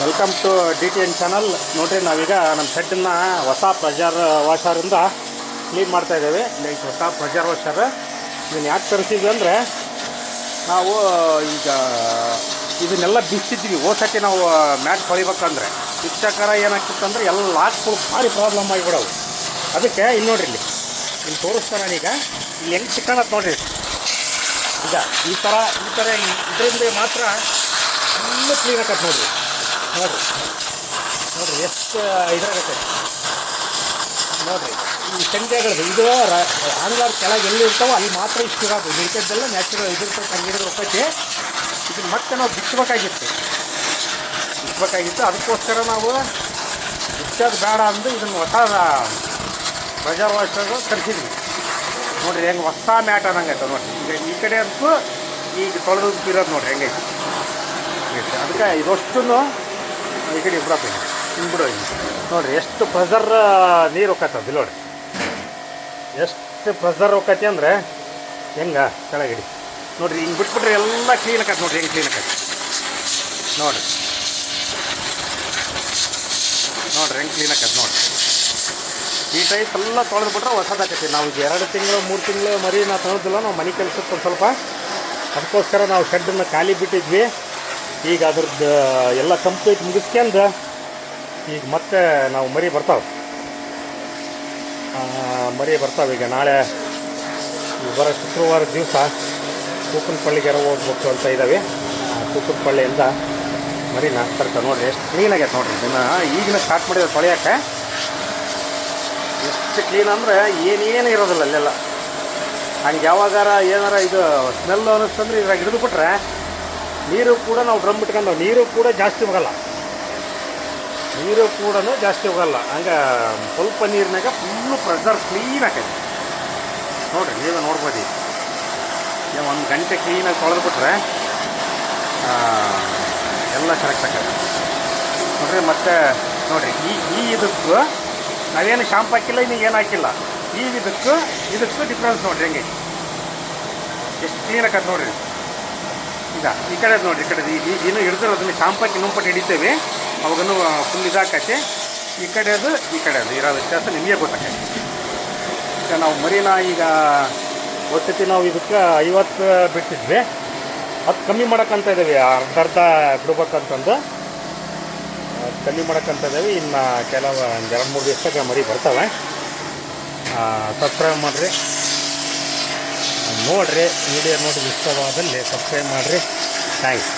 Welcome to DTN channel. ನೋಡಿರಿ, ನಾವೀಗ ನಮ್ಮ ಸೆಟ್ಟನ್ನು ಹೊಸ ಪ್ರೆಷರ್ ವಾಷರಿಂದ ಕ್ಲೀನ್ ಮಾಡ್ತಾಯಿದ್ದೇವೆ. ಲೈಕ್ ಹೊಸ ಪ್ರೆಷರ್ ವಾಷರ್ ಇದನ್ನು ಯಾಕೆ ತರಿಸಿದ್ವಿ ಅಂದರೆ, ನಾವು ಈಗ ಇದನ್ನೆಲ್ಲ ಬಿಚ್ಚಿದ್ವಿ. ಸತಿ ನಾವು ಮ್ಯಾಟ್ ತೊಳಿಬೇಕಂದ್ರೆ ಬಿಚ್ಚಾಕಾರ ಏನಾಗ್ತಿತ್ತು ಅಂದರೆ ಎಲ್ಲ ಲಾಕ್ಗಳು ಭಾರಿ ಪ್ರಾಬ್ಲಮ್ ಆಗಿಬಿಡವು. ಅದಕ್ಕೆ ಇಲ್ಲಿ ನೋಡ್ರಿ, ಇಲ್ಲಿ ತೋರಿಸ್ತಾರೆ. ಈಗ ಇಲ್ಲಿ ಹೆಂಗೆ ಚಿಕ್ಕಣತ್ ನೋಡಿರಿ. ಈಗ ಈ ಥರ ಇದರಿಂದ ಮಾತ್ರ ಫುಲ್ಲು ಕ್ಲೀನ್ ಆಗತ್ತೆ ನೋಡಿರಿ. ನೋಡಿರಿ ಎಷ್ಟು ಇದಾಗತ್ತೆ ನೋಡಿರಿ. ಈ ಸಂಖ್ಯೆಗಳು ಇದು ಆನ್ಲೈನ್ ಕೆಳಗೆ ಎಲ್ಲಿ ಇರ್ತಾವೋ ಅಲ್ಲಿ ಮಾತ್ರ ಇಷ್ಟು ಇರೋದು. ಇಂಥದ್ದೆಲ್ಲ ನ್ಯಾಚುರಲ್ ಇದಿರ್ತೈತೆ, ಹಂಗೆ ಹಿಡಿದು ರೂಪಾಯಿ. ಇದನ್ನು ಮತ್ತೆ ನಾವು ಬಿಚ್ಚಬೇಕಾಗಿತ್ತು. ಅದಕ್ಕೋಸ್ಕರ ನಾವು ಬಿಚ್ಚೋದು ಬೇಡ ಅಂದು ಇದನ್ನು ಹೊಸ ಪ್ರೆಷರ್ ವಾಷರ್ ತರಿಸಿದ್ವಿ. ನೋಡಿರಿ ಹೆಂಗೆ ಹೊಸ ಮ್ಯಾಟ್ ಅನ್ನಂಗೈತೆ ನೋಡಿರಿ. ಈಗ ಈ ಕಡೆ ಅಂತೂ ಈಗ ತೊಳೆದು ಇರೋದು ನೋಡಿರಿ ಹೆಂಗೈತೆ. ಅದಕ್ಕೆ ಇದಷ್ಟನ್ನು ಈ ಕಡೆ ಬಿಡಪ್ಪ, ಹಿಂಗೆ ಬಿಡೋ. ನೋಡಿರಿ ಎಷ್ಟು ಪ್ರೆಷರ್ ನೀರು ಹೋಗತ್ತದು. ನೋಡಿರಿ ಎಷ್ಟು ಪ್ರೆಷರ್ ಹೋಗತ್ತೆ ಅಂದರೆ ಹೆಂಗೆ ಕೆಳಗಡೆ ನೋಡಿರಿ. ಹಿಂಗೆ ಬಿಟ್ಬಿಟ್ರೆ ಎಲ್ಲ ಕ್ಲೀನ್ ಆಕತ್ತೆ ನೋಡಿರಿ. ಹೆಂಗೆ ಕ್ಲೀನ್ ಆಕತ್ತೆ ನೋಡಿರಿ. ಹೆಂಗೆ ಕ್ಲೀನ್ ಆಕತ್ತೆ ನೋಡಿರಿ. ಈ ಟೈಪ್ ಎಲ್ಲ ತೊಳೆದು ಬಿಟ್ರೆ ಹೊಸದಾಕೈತಿ. ನಾವು ಈಗ 2 ತಿಂಗಳು 3 ತಿಂಗಳು ಮರಿ ನಾವು ತೊಳೆದಿಲ್ಲ. ನಾವು ಮನೆ ಕೆಲಸಕ್ಕೆ ಒಂದು ಸ್ವಲ್ಪ, ಅದಕ್ಕೋಸ್ಕರ ನಾವು ಶೆಡ್ಡನ್ನು ಖಾಲಿ ಬಿಟ್ಟಿದ್ವಿ. ಈಗ ಅದ್ರದ್ದು ಎಲ್ಲ ಕಂಪ್ಲೀಟ್ ಮುಗಿಸ್ಕೊಂಡು ಈಗ ಮತ್ತೆ ನಾವು ಮರಿ ಬರ್ತಾವೆ. ಈಗ ನಾಳೆ ಬರೋ ಶುಕ್ರವಾರ ದಿವಸ ಕೂಕನಪಳ್ಳಿಗೆರ ಹೋಗ್ಬೇಕು ಅಂತ ಇದ್ದಾವೆ. ಕೂಕನಪಳ್ಳಿಯಿಂದ ಮರಿನ ತರ್ತಾರೆ. ನೋಡಿರಿ ಎಷ್ಟು ಕ್ಲೀನಾಗೈತೆ ನೋಡಿರಿ. ಇದನ್ನು ಈಗಿನ ಸ್ಟಾರ್ಟ್ ಮಾಡಿದ್ರೆ ತೊಳೆಯೋಕ್ಕೆ ಎಷ್ಟು ಕ್ಲೀನ್ ಅಂದರೆ ಏನೇನು ಇರೋದಿಲ್ಲ ಅಲ್ಲೆಲ್ಲ. ಹಂಗೆ ಯಾವಾಗಾರ ಏನಾರ ಇದು ಸ್ಮೆಲ್ ಅನ್ನಿಸ್ತಂದ್ರೆ ಇದ್ರಾಗ ಹಿಡಿದು ಬಿಟ್ರೆ ನೀರು ಕೂಡ ನಾವು ಡ್ರಮ್ ಇಟ್ಕೊಂಡು ನೀರು ಕೂಡ ಜಾಸ್ತಿ ಹೋಗಲ್ಲ. ಹಂಗೆ ಸ್ವಲ್ಪ ನೀರಿನಾಗ ಫುಲ್ಲು ಪ್ರೆಷರ್ ಕ್ಲೀನ್ ಆಕೈತಿ ನೋಡಿರಿ. ನೀವೇ ನೋಡ್ಬೋದು. 1 ಗಂಟೆ ಕ್ಲೀನಾಗಿ ತೊಳೆದ್ಬಿಟ್ರೆ ಎಲ್ಲ ಕರೆಕ್ಟ್ ಆಕೈತಿ ನೋಡಿರಿ. ಮತ್ತು ನೋಡಿರಿ ಈ ಇದಕ್ಕೂ ನಾವೇನು ಶಾಂಪು ಹಾಕಿಲ್ಲ, ಇನ್ನೀಗ ಏನು ಹಾಕಿಲ್ಲ. ಇದಕ್ಕೂ ಡಿಫ್ರೆನ್ಸ್ ನೋಡಿರಿ ಹೆಂಗೆ ಎಷ್ಟು ಕ್ಲೀನ್ ಆಕೈತೆ ನೋಡಿರಿ. ಈಗ ಈ ಕಡೆ ನೋಡಿರಿ, ಈ ಕಡೆ ಇನ್ನೂ ಹಿಡಿದಿರೋದನ್ನು ಶಾಂಪು ಹಾಕಿ ಇನ್ನೊಂದು ಹಿಡಿತೇವೆ. ಅವಾಗನ್ನು ಫುಲ್ ಇದಾಕೈತಿ. ಈ ಕಡೆ ಅದು ಇರೋ ವ್ಯತ್ಯಾಸ ನಿಮಗೆ ಗೊತ್ತಾಕೈತಿ. ಈಗ ನಾವು ಮರಿನ ಈಗ ಒಂದ್ಸತಿ ನಾವು ಇದಕ್ಕೆ 50 ಬಿಟ್ಟಿದ್ವಿ. ಅದು ಕಮ್ಮಿ ಮಾಡೋಕ್ಕಂತ ಇದ್ದೀವಿ. ಅರ್ಧ ಬಿಡ್ಬೇಕಂತಂದು ಕಮ್ಮಿ ಮಾಡೋಕ್ಕಂತ ಇದ್ದೀವಿ. ಇನ್ನು ಕೆಲವು 2-3 ದಿವಸಕ್ಕೆ ಮರಿ ಬರ್ತವೆ. ಸಬ್ಸ್ಕ್ರೈಬ್ ಮಾಡಿರಿ, ನೋಡಿರಿ. ವಿಡಿಯೋ ನೋಡಿ ಇಷ್ಟವಾದಲ್ಲಿ ಸಬ್ಸ್ಕ್ರೈಬ್ ಮಾಡಿರಿ. ಥ್ಯಾಂಕ್ಸ್.